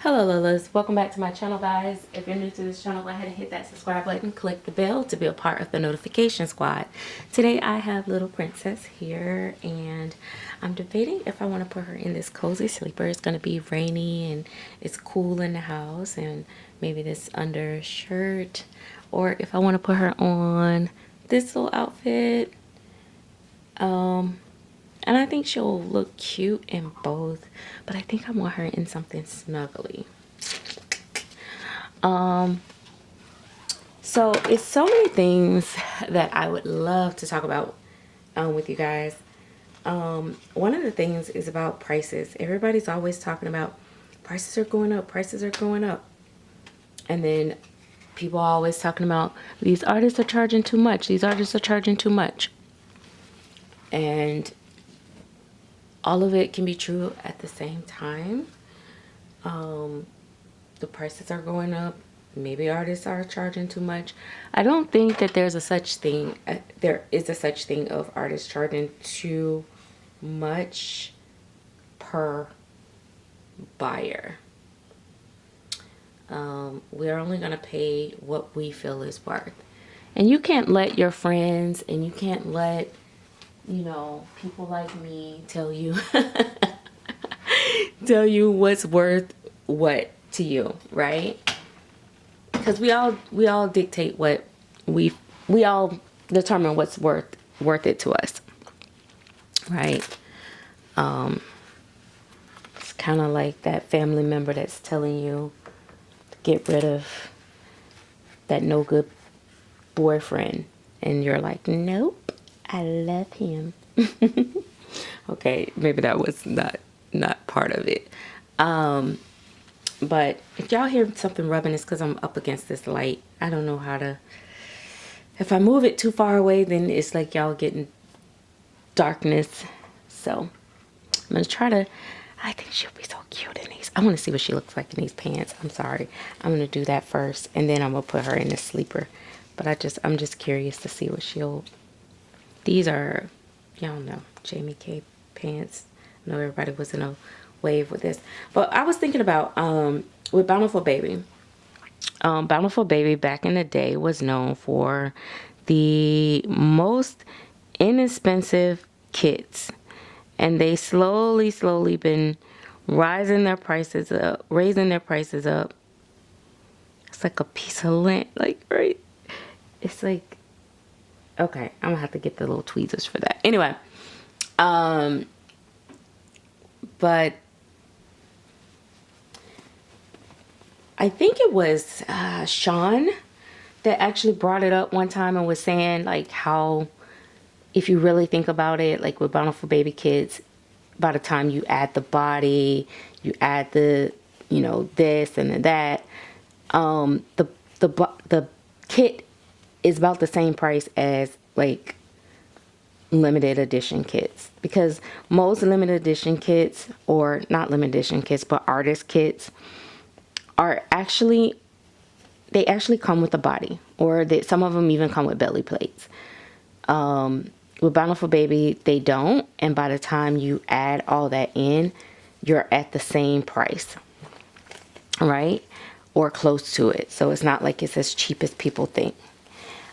Hello Lolas, welcome back to my channel guys. If you're new to this channel, go ahead and hit that subscribe button, click the bell to be a part of the notification squad. Today I have little princess here and I'm debating if I want to put her in this cozy sleeper. It's going to be rainy and it's cool in the house, and maybe this undershirt, or if I want to put her on this little outfit. And I think she'll look cute in both, but I think I want her in something snuggly. So it's so many things that I would love to talk about with you guys. One of the things is about prices. Everybody's always talking about prices are going up, prices are going up. And then people are always talking about these artists are charging too much, these artists are charging too much. And all of it can be true at the same time. The prices are going up. Maybe artists are charging too much. I don't think that there's a such thing. There is a such thing of artists charging too much per buyer. We're only going to pay what we feel is worth. And you can't let your friends and you can't let, people like me tell you tell you what's worth what to you, right? Because we all dictate what we all determine what's worth it to us, right? It's kind of like that family member that's telling you to get rid of that no good boyfriend, and you're like, nope, I love him. Okay, maybe that was not part of it. But if y'all hear something rubbing, it's because I'm up against this light. I don't know how to... If I move it too far away, then it's like y'all getting darkness. So I'm going to try to... I think she'll be so cute in these. I want to see what she looks like in these pants. I'm sorry. I'm going to do that first, and then I'm going to put her in the sleeper. But I'm just curious to see what she'll... These are, y'all know, Jamie K pants. I know everybody was in a wave with this, but I was thinking about with Bountiful Baby. Bountiful Baby back in the day was known for the most inexpensive kits, and they slowly been raising their prices up. It's like a piece of land, like, right? It's like, okay, I'm gonna have to get the little tweezers for that. Anyway, but I think it was Sean that actually brought it up one time and was saying like how, if you really think about it, like with Bountiful Baby kids, by the time you add the body, you add the, this and then that, the kit is about the same price as like limited edition kits, because most limited edition kits, or not limited edition kits, but artist kits, are actually, they actually come with a body, or some of them even come with belly plates. With Bountiful Baby, they don't, and by the time you add all that in, you're at the same price, right? Or close to it. So it's not like it's as cheap as people think.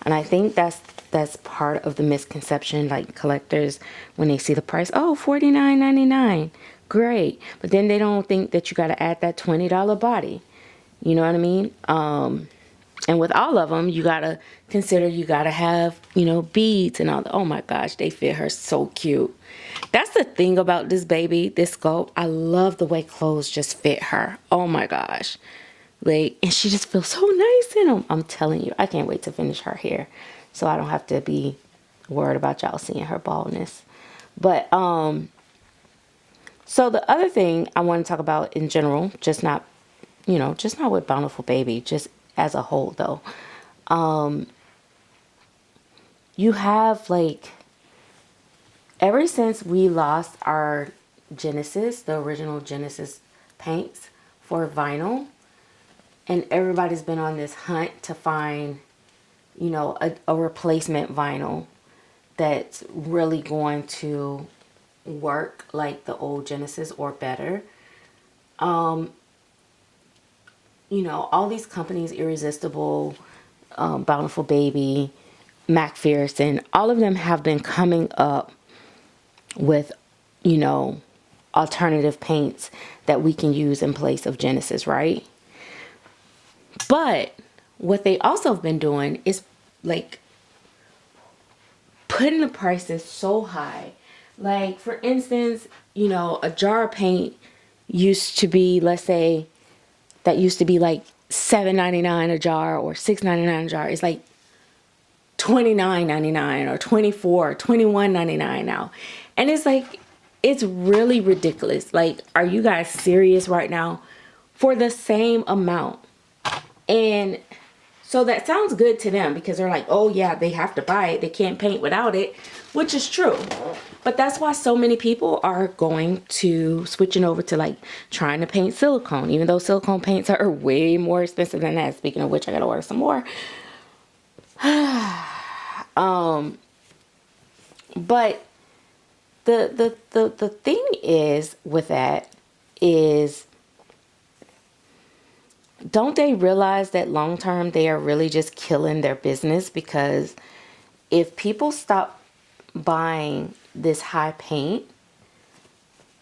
And I think that's part of the misconception, like collectors, when they see the price, oh, $49.99, great. But then they don't think that you got to add that $20 body. You know what I mean? And with all of them, you got to consider, you got to have, beads and all that. Oh my gosh, they fit her so cute. That's the thing about this baby, this sculpt. I love the way clothes just fit her. Oh my gosh. Like, and she just feels so nice in them. I'm telling you, I can't wait to finish her hair, so I don't have to be worried about y'all seeing her baldness. But so the other thing I want to talk about in general, just not with Bountiful Baby, just as a whole though, you have, like, ever since we lost our Genesis, the original Genesis paints for vinyl, and everybody's been on this hunt to find, a replacement vinyl that's really going to work like the old Genesis or better. you know, all these companies, Irresistible, Bountiful Baby, McPherson, all of them have been coming up with, you know, alternative paints that we can use in place of Genesis, right? But what they also have been doing is like putting the prices so high. Like, for instance, you know, a jar of paint used to be, let's say, that used to be like $7.99 a jar or $6.99 a jar. It's like $29.99 or $21.99 now. And it's like, it's really ridiculous. Like, are you guys serious right now? For the same amount. And so that sounds good to them because they're like, oh yeah, they have to buy it. They can't paint without it, which is true. But that's why so many people are going to switching over to like trying to paint silicone, even though silicone paints are way more expensive than that. Speaking of which, I gotta order some more. But the thing is with that is, don't they realize that long term they are really just killing their business? Because if people stop buying this high paint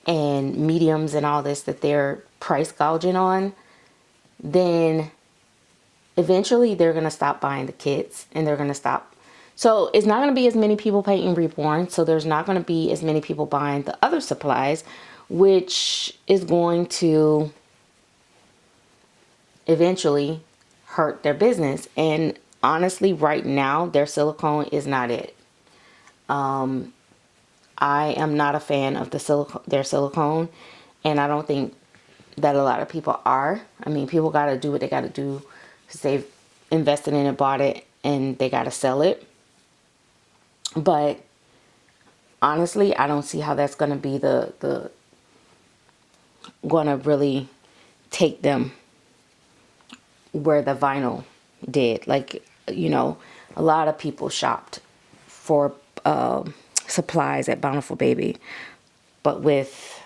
and mediums and all this that they're price gouging on, then eventually they're going to stop buying the kits and they're going to stop. So it's not going to be as many people painting Reborn. So there's not going to be as many people buying the other supplies, which is going to eventually hurt their business. And honestly, right now, their silicone is not it. I am not a fan of their silicone, and I don't think that a lot of people are. I mean, people got to do what they got to do because they've invested in it, bought it, and they got to sell it. But honestly, I don't see how that's going to be the going to really take them where the vinyl did. Like, you know, a lot of people shopped for supplies at Bountiful Baby, but with,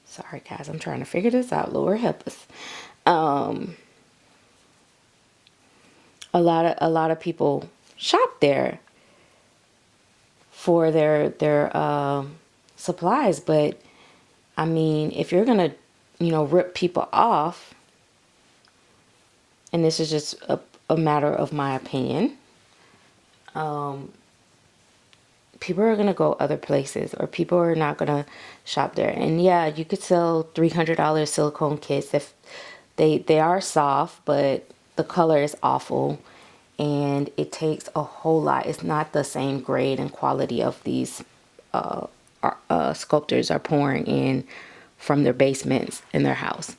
sorry guys, I'm trying to figure this out, Lord help us. A lot of people shop there for their supplies, but I mean, if you're gonna, you know, rip people off, and this is just a matter of my opinion, people are gonna go other places, or people are not gonna shop there. And yeah, you could sell $300 silicone kits if they are soft, but the color is awful and it takes a whole lot. It's not the same grade and quality of these sculptors are pouring in from their basements in their house.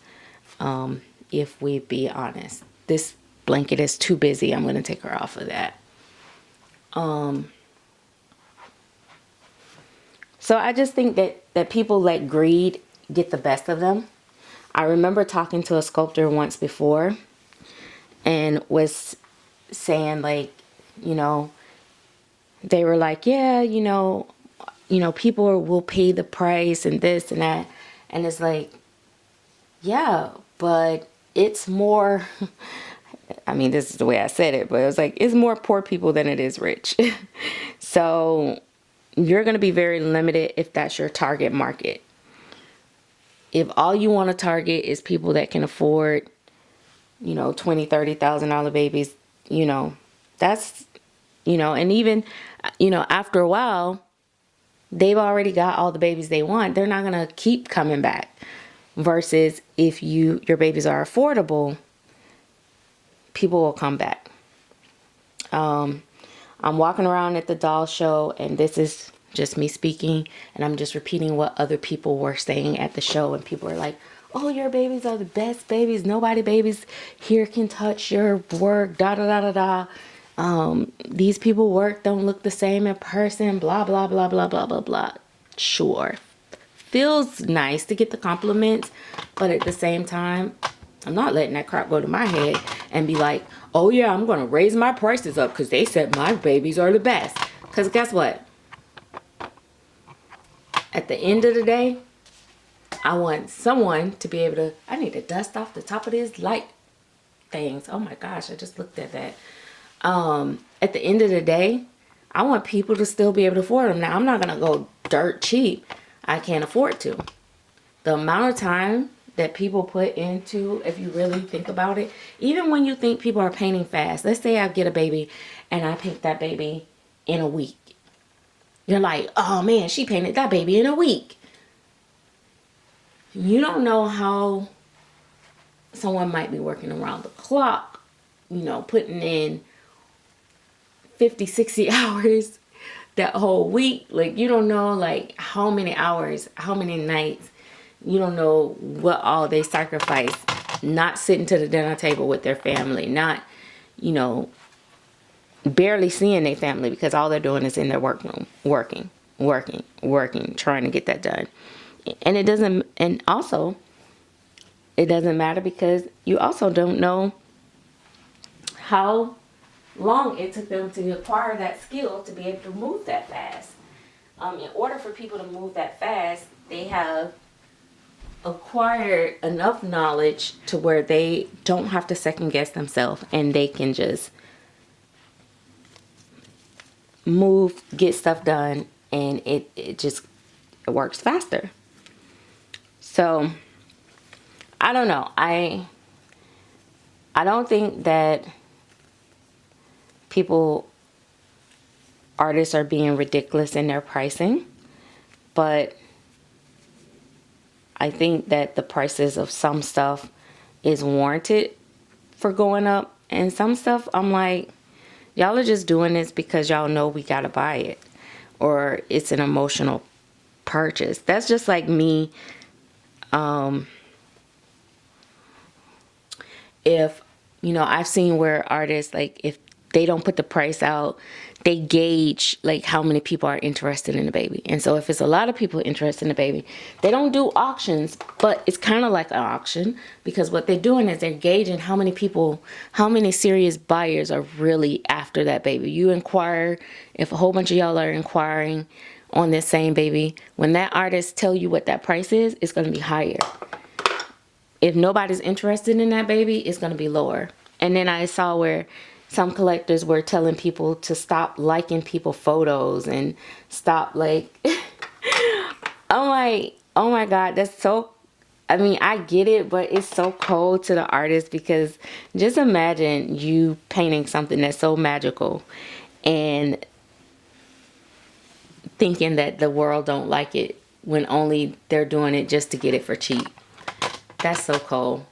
If we be honest, this blanket is too busy. I'm gonna take her off of that. So I just think that people let greed get the best of them. I remember talking to a sculptor once before and was saying, like, you know, they were like, yeah, you know, people will pay the price and this and that. And it's like, yeah, but it's more, I mean, this is the way I said it, but it was like, it's more poor people than it is rich. So you're going to be very limited if that's your target market. If all you want to target is people that can afford, you know, $20,000, $30,000 babies, you know, that's, you know, and even, you know, after a while, they've already got all the babies they want. They're not going to keep coming back. Versus if your babies are affordable, people will come back. I'm walking around at the doll show, and this is just me speaking, and I'm just repeating what other people were saying at the show, and people are like, oh, your babies are the best babies. Nobody babies here can touch your work, da da da da da. These people work don't look the same in person, blah, blah, blah, blah, blah, blah, blah. Sure. Feels nice to get the compliments, but at the same time, I'm not letting that crap go to my head and be like, oh yeah, I'm going to raise my prices up because they said my babies are the best. Because guess what? At the end of the day, I want someone to be able to, I need to dust off the top of this light. things. Oh my gosh, I just looked at that. At the end of the day, I want people to still be able to afford them. Now, I'm not going to go dirt cheap. I can't afford to. The amount of time that people put into, if you really think about it, even when you think people are painting fast, let's say I get a baby and I paint that baby in a week. You're like, oh man, she painted that baby in a week. You don't know how someone might be working around the clock, you know, putting in 50, 60 hours that whole week. Like, you don't know, like, how many hours, how many nights. You don't know what all they sacrifice. Not sitting to the dinner table with their family. Not, you know, barely seeing their family because all they're doing is in their workroom. Working, trying to get that done. And it doesn't, and also, it doesn't matter because you also don't know how long it took them to acquire that skill to be able to move that fast. In order for people to move that fast, they have acquired enough knowledge to where they don't have to second guess themselves and they can just move, get stuff done, and it works faster. So I don't know. I don't think that artists are being ridiculous in their pricing, but I think that the prices of some stuff is warranted for going up, and some stuff I'm like, y'all are just doing this because y'all know we gotta buy it, or it's an emotional purchase. That's just like me. If, you know, I've seen where artists, like, if they don't put the price out, they gauge like how many people are interested in the baby. And so if it's a lot of people interested in the baby, they don't do auctions, but it's kind of like an auction, because what they're doing is they're gauging how many people, how many serious buyers are really after that baby. You inquire, if a whole bunch of y'all are inquiring on this same baby, when that artist tell you what that price is, it's going to be higher. If nobody's interested in that baby, it's going to be lower. And then I saw where some collectors were telling people to stop liking people photos and stop, like, I'm like, oh my God, that's so, I mean, I get it, but it's so cold to the artist, because just imagine you painting something that's so magical and thinking that the world don't like it when only they're doing it just to get it for cheap. That's so cold.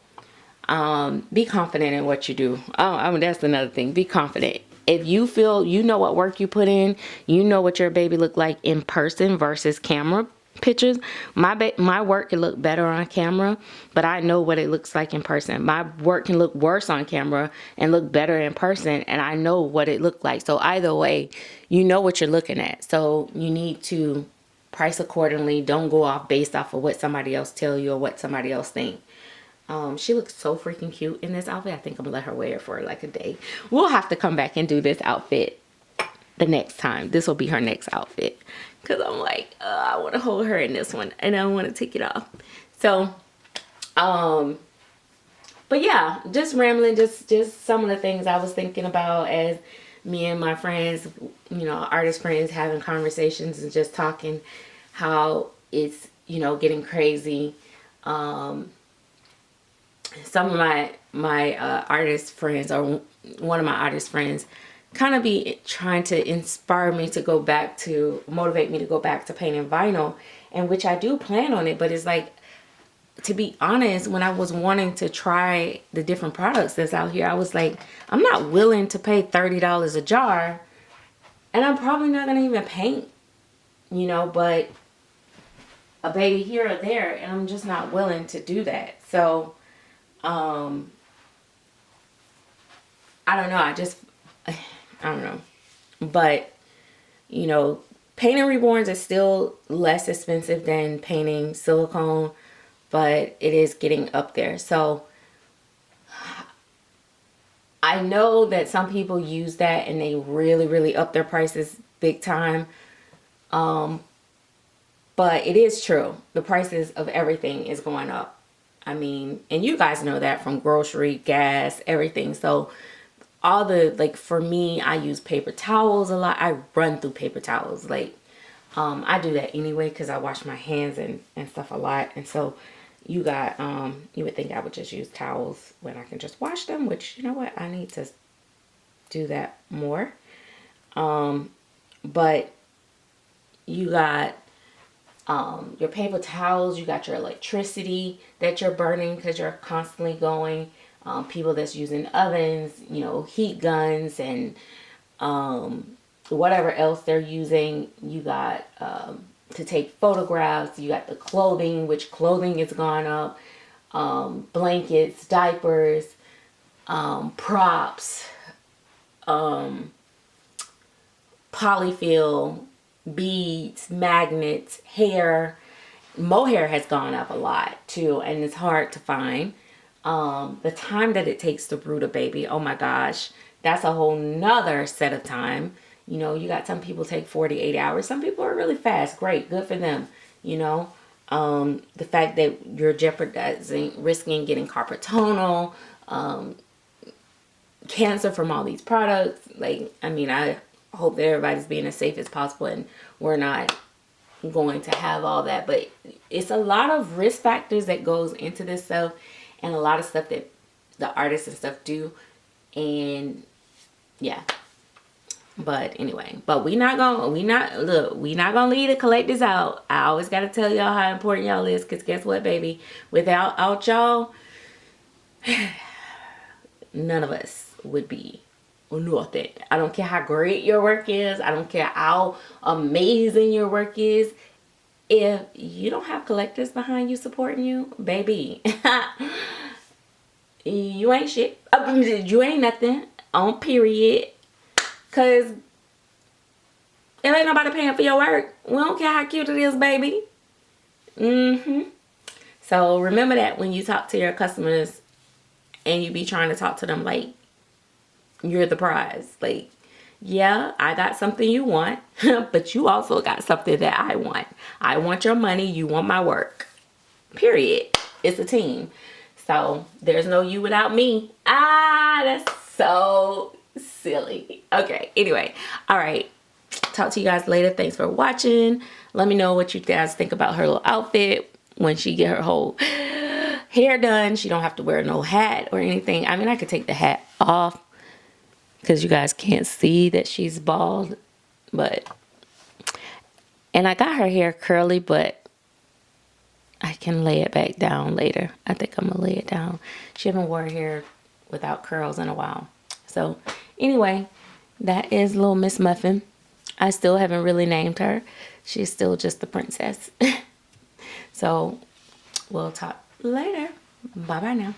Be confident in what you do. Oh, I mean, that's another thing. Be confident. If you feel you know what work you put in, you know what your baby look like in person versus camera pictures. My work can look better on camera, but I know what it looks like in person. My work can look worse on camera and look better in person, and I know what it looked like. So either way, you know what you're looking at. So you need to price accordingly. Don't go off based off of what somebody else tell you or what somebody else think. She looks so freaking cute in this outfit. I think I'm gonna let her wear it for like a day. We'll have to come back and do this outfit the next time. This will be her next outfit, because I'm like, I want to hold her in this one and I want to take it off. So, but yeah, just rambling, just some of the things I was thinking about as me and my friends, you know, artist friends, having conversations and just talking how it's, you know, getting crazy. Some of my artist friends, or one of my artist friends, kind of be trying to inspire me to go back to, motivate me to go back to painting vinyl, and which I do plan on it. But it's like, to be honest, when I was wanting to try the different products that's out here, I was like, I'm not willing to pay $30 a jar, and I'm probably not gonna even paint, you know, but a baby here or there, and I'm just not willing to do that. So I don't know. I don't know. But, you know, painting reborns is still less expensive than painting silicone, but it is getting up there. So I know that some people use that and they really, really up their prices big time. But it is true. The prices of everything is going up. I mean, and you guys know that from grocery, gas, everything. So all the, like, for me, I use paper towels a lot. I run through paper towels. Like, I do that anyway because I wash my hands and stuff a lot. And so you got, you would think I would just use towels when I can just wash them, which, you know what, I need to do that more. But you got your paper towels, you got your electricity that you're burning because you're constantly going. People that's using ovens, you know, heat guns, and whatever else they're using. You got to take photographs. You got the clothing, which clothing has gone up. Blankets, diapers, props, polyfill, beads, magnets, hair. Mohair has gone up a lot too, and it's hard to find. The time that it takes to brood a baby, oh my gosh, that's a whole nother set of time. You know, you got some people take 48 hours. Some people are really fast. Great, good for them. You know, the fact that you're jeopardizing, risking getting carpal tunnel, cancer from all these products. Like, I mean, I hope that everybody's being as safe as possible and we're not going to have all that. But it's a lot of risk factors that goes into this stuff, and a lot of stuff that the artists and stuff do. And yeah. But anyway, but we not gonna leave the collectors out. I always gotta tell y'all how important y'all is, because guess what, baby? Without y'all, none of us would be nothing. I don't care how great your work is. I don't care how amazing your work is. If you don't have collectors behind you supporting you, baby, you ain't shit. You ain't nothing on period. Because if ain't nobody paying for your work, we don't care how cute it is, baby. So remember that when you talk to your customers and you be trying to talk to them like you're the prize. Like, yeah, I got something you want, but you also got something that I want. I want your money. You want my work. Period. It's a team. So there's no you without me. That's so silly. Okay, anyway. All right. Talk to you guys later. Thanks for watching. Let me know what you guys think about her little outfit when she get her whole hair done. She don't have to wear no hat or anything. I mean, I could take the hat off because you guys can't see that she's bald. And I got her hair curly, but I can lay it back down later. I think I'm gonna lay it down. She haven't wore her hair without curls in a while. So anyway, that is little Miss Muffin. I still haven't really named her. She's still just the princess. So we'll talk later. Bye bye now.